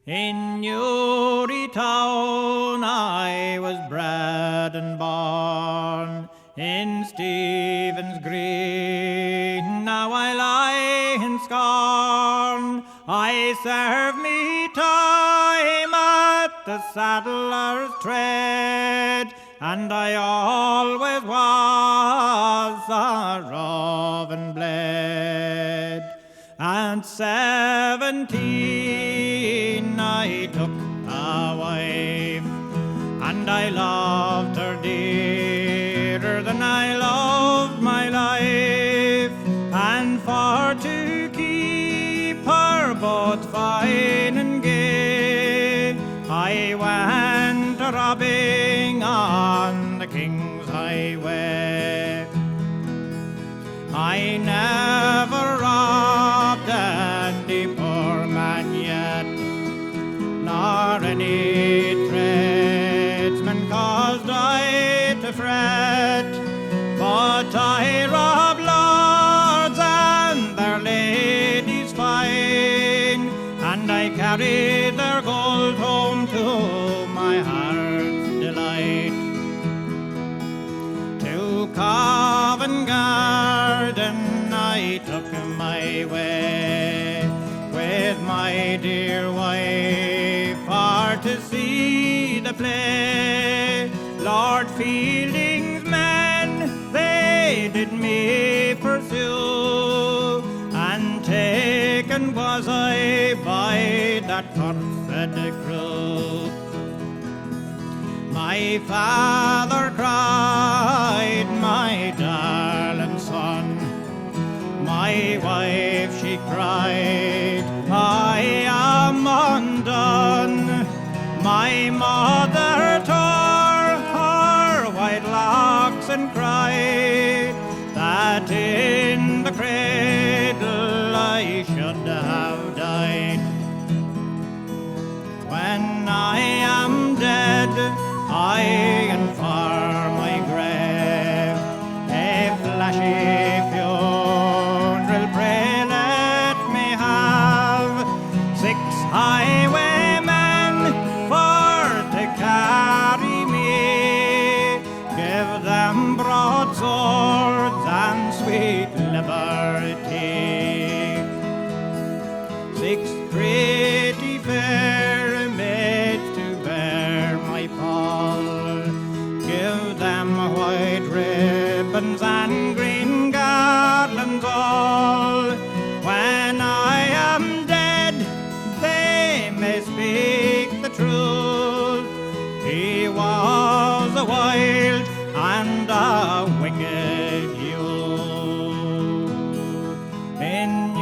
In Newry town I was bred and born, in Stephen's Green now I lie in scorn. I serve me time at the saddler's trade, and I always was a roving blade. At 17 I took a wife, and I loved her dearer than I loved my life. And for to keep her both fine and gay, I went a robbing on the King's Highway. I never robbed any poor man yet, nor any tradesman caused I to fret. But I robbed lords and their ladies fine, and I carried their gold home to my heart's delight. To Covent Garden I took my way, with my dear wife for to see the play. Lord Fielding's men, they did me pursue, and taken was I by that cursed crew. My father cried, my darling son. My wife, she cried, I am undone. My mother tore her white locks and cried that in the cradle I should have died. When I am dead, I inform my grave a flashy funeral, pray let me have 6 highwaymen for to carry me, give them broadswords and sweet liberty. 6 pretty fair maids to bear my pall, give them white ribbons and green garlands all. When I am dead, they may speak the truth. He was a wild and a wicked youth. In